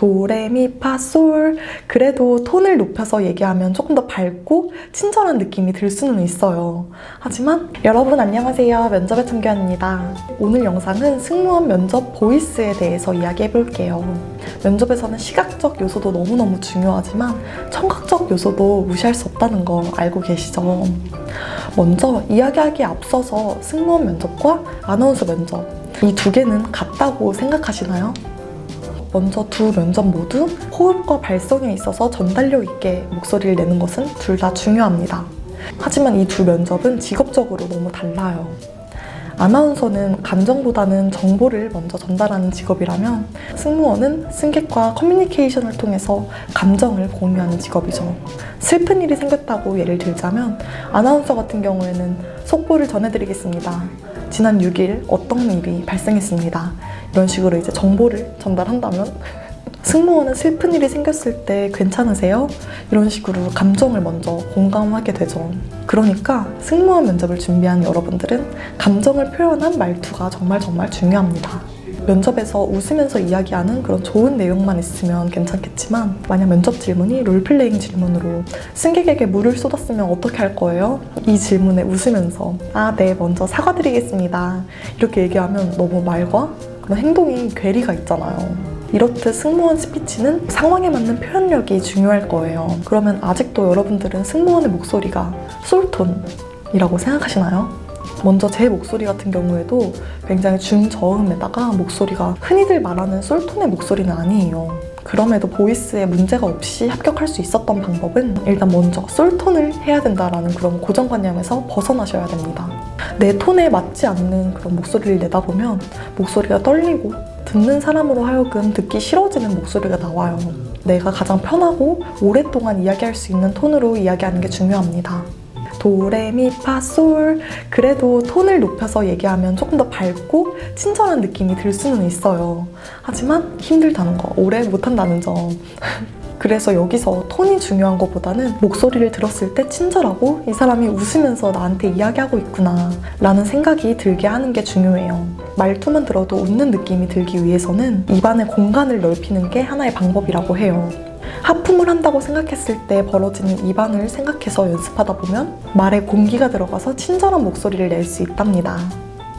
도레미파솔. 그래도 톤을 높여서 얘기하면 조금 더 밝고 친절한 느낌이 들 수는 있어요. 하지만 여러분 안녕하세요. 면접의 참견입니다. 오늘 영상은 승무원 면접 보이스에 대해서 이야기해볼게요. 면접에서는 시각적 요소도 너무너무 중요하지만 청각적 요소도 무시할 수 없다는 거 알고 계시죠? 먼저 이야기하기에 앞서서 승무원 면접과 아나운서 면접, 이 두 개는 같다고 생각하시나요? 먼저 두 면접 모두 호흡과 발성에 있어서 전달력 있게 목소리를 내는 것은 둘 다 중요합니다. 하지만 이 두 면접은 직업적으로 너무 달라요. 아나운서는 감정보다는 정보를 먼저 전달하는 직업이라면 승무원은 승객과 커뮤니케이션을 통해서 감정을 공유하는 직업이죠. 슬픈 일이 생겼다고 예를 들자면 아나운서 같은 경우에는 속보를 전해드리겠습니다. 지난 6일 어떤 일이 발생했습니다. 이런 식으로 이제 정보를 전달한다면 승무원은 슬픈 일이 생겼을 때 괜찮으세요? 이런 식으로 감정을 먼저 공감하게 되죠. 그러니까 승무원 면접을 준비한 여러분들은 감정을 표현한 말투가 정말 중요합니다. 면접에서 웃으면서 이야기하는 그런 좋은 내용만 있으면 괜찮겠지만 만약 면접 질문이 롤플레잉 질문으로 승객에게 물을 쏟았으면 어떻게 할 거예요? 이 질문에 웃으면서 네, 먼저 사과드리겠습니다. 이렇게 얘기하면 너무 말과 그런 행동이 괴리가 있잖아요. 이렇듯 승무원 스피치는 상황에 맞는 표현력이 중요할 거예요. 그러면 아직도 여러분들은 승무원의 목소리가 솔톤이라고 생각하시나요? 먼저 제 목소리 같은 경우에도 굉장히 중저음에다가 목소리가 흔히들 말하는 솔톤의 목소리는 아니에요. 그럼에도 보이스에 문제가 없이 합격할 수 있었던 방법은 일단 먼저 솔톤을 해야 된다라는 그런 고정관념에서 벗어나셔야 됩니다. 내 톤에 맞지 않는 그런 목소리를 내다 보면 목소리가 떨리고 듣는 사람으로 하여금 듣기 싫어지는 목소리가 나와요. 내가 가장 편하고 오랫동안 이야기할 수 있는 톤으로 이야기하는 게 중요합니다. 도레미파솔. 그래도 톤을 높여서 얘기하면 조금 더 밝고 친절한 느낌이 들 수는 있어요. 하지만 힘들다는 거, 오래 못한다는 점. 그래서 여기서 톤이 중요한 것보다는 목소리를 들었을 때 친절하고 이 사람이 웃으면서 나한테 이야기하고 있구나 라는 생각이 들게 하는 게 중요해요. 말투만 들어도 웃는 느낌이 들기 위해서는 입안의 공간을 넓히는 게 하나의 방법이라고 해요. 하품을 한다고 생각했을 때 벌어지는 입안을 생각해서 연습하다 보면 말에 공기가 들어가서 친절한 목소리를 낼 수 있답니다.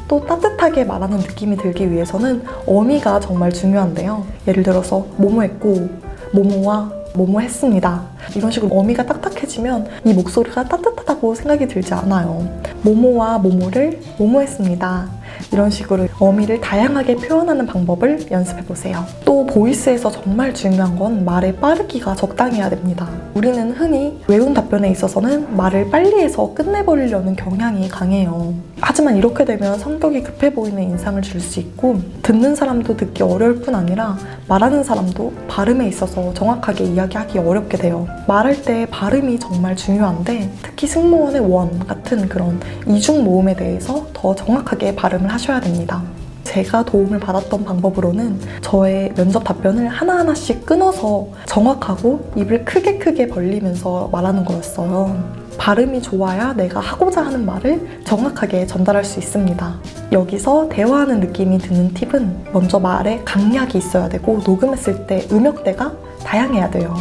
또 따뜻하게 말하는 느낌이 들기 위해서는 어미가 정말 중요한데요. 예를 들어서 뭐뭐했고 뭐뭐와 뭐뭐 했습니다. 이런 식으로 어미가 딱딱해지면 이 목소리가 따뜻하다고 생각이 들지 않아요. 뭐뭐와 뭐뭐를 뭐뭐 했습니다. 이런 식으로 어미를 다양하게 표현하는 방법을 연습해보세요. 또 보이스에서 정말 중요한 건 말의 빠르기가 적당해야 됩니다. 우리는 흔히 외운 답변에 있어서는 말을 빨리 해서 끝내버리려는 경향이 강해요. 하지만 이렇게 되면 성격이 급해 보이는 인상을 줄 수 있고 듣는 사람도 듣기 어려울 뿐 아니라 말하는 사람도 발음에 있어서 정확하게 이야기하기 어렵게 돼요. 말할 때 발음이 정말 중요한데 특히 승무원의 원 같은 그런 이중 모음에 대해서 더 정확하게 발음을 하셔야 됩니다. 제가 도움을 받았던 방법으로는 저의 면접 답변을 하나하나씩 끊어서 정확하고 입을 크게 벌리면서 말하는 거였어요. 발음이 좋아야 내가 하고자 하는 말을 정확하게 전달할 수 있습니다. 여기서 대화하는 느낌이 드는 팁은 먼저 말에 강약이 있어야 되고 녹음했을 때 음역대가 다양해야 돼요.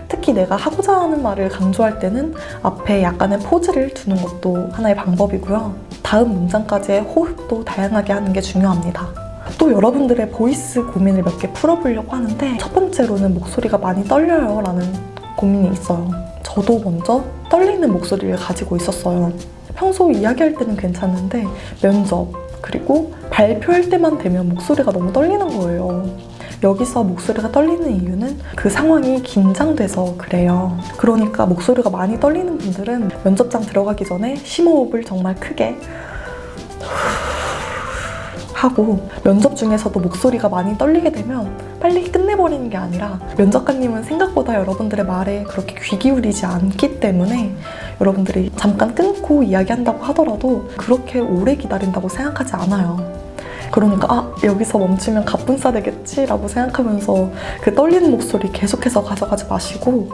특히 내가 하고자 하는 말을 강조할 때는 앞에 약간의 포즈를 두는 것도 하나의 방법이고요. 다음 문장까지의 호흡도 다양하게 하는 게 중요합니다. 또 여러분들의 보이스 고민을 몇 개 풀어보려고 하는데 첫 번째로는 목소리가 많이 떨려요 라는 고민이 있어요. 저도 먼저 떨리는 목소리를 가지고 있었어요. 평소 이야기할 때는 괜찮은데 면접 그리고 발표할 때만 되면 목소리가 너무 떨리는 거예요. 여기서 목소리가 떨리는 이유는 그 상황이 긴장돼서 그래요. 그러니까 목소리가 많이 떨리는 분들은 면접장 들어가기 전에 심호흡을 정말 크게 하고 면접 중에서도 목소리가 많이 떨리게 되면 빨리 끝내버리는 게 아니라 면접관님은 생각보다 여러분들의 말에 그렇게 귀 기울이지 않기 때문에 여러분들이 잠깐 끊고 이야기한다고 하더라도 그렇게 오래 기다린다고 생각하지 않아요. 그러니까 여기서 멈추면 갑분싸 되겠지 라고 생각하면서 그 떨리는 목소리 계속해서 가져가지 마시고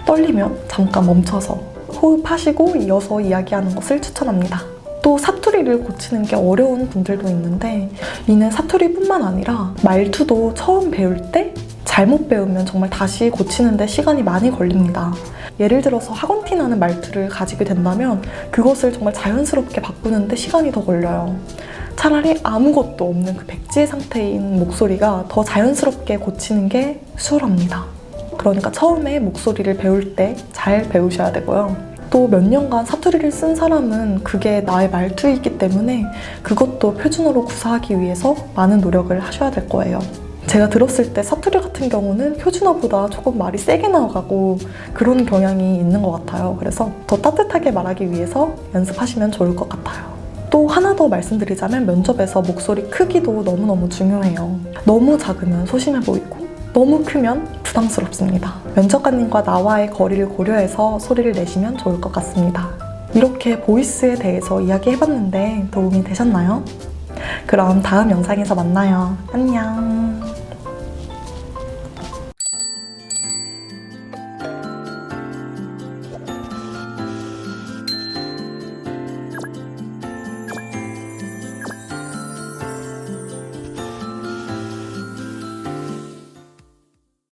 떨리면 잠깐 멈춰서 호흡하시고 이어서 이야기하는 것을 추천합니다. 또 사투리를 고치는 게 어려운 분들도 있는데 이는 사투리뿐만 아니라 말투도 처음 배울 때 잘못 배우면 정말 다시 고치는데 시간이 많이 걸립니다. 예를 들어서 학원티 나는 말투를 가지게 된다면 그것을 정말 자연스럽게 바꾸는데 시간이 더 걸려요. 차라리 아무것도 없는 그 백지의 상태인 목소리가 더 자연스럽게 고치는 게 수월합니다. 그러니까 처음에 목소리를 배울 때 잘 배우셔야 되고요. 또 몇 년간 사투리를 쓴 사람은 그게 나의 말투이기 때문에 그것도 표준어로 구사하기 위해서 많은 노력을 하셔야 될 거예요. 제가 들었을 때 사투리 같은 경우는 표준어보다 조금 말이 세게 나가고 그런 경향이 있는 것 같아요. 그래서 더 따뜻하게 말하기 위해서 연습하시면 좋을 것 같아요. 또 하나 더 말씀드리자면 면접에서 목소리 크기도 너무너무 중요해요. 너무 작으면 소심해 보이고 너무 크면 부담스럽습니다. 면접관님과 나와의 거리를 고려해서 소리를 내시면 좋을 것 같습니다. 이렇게 보이스에 대해서 이야기해봤는데 도움이 되셨나요? 그럼 다음 영상에서 만나요. 안녕.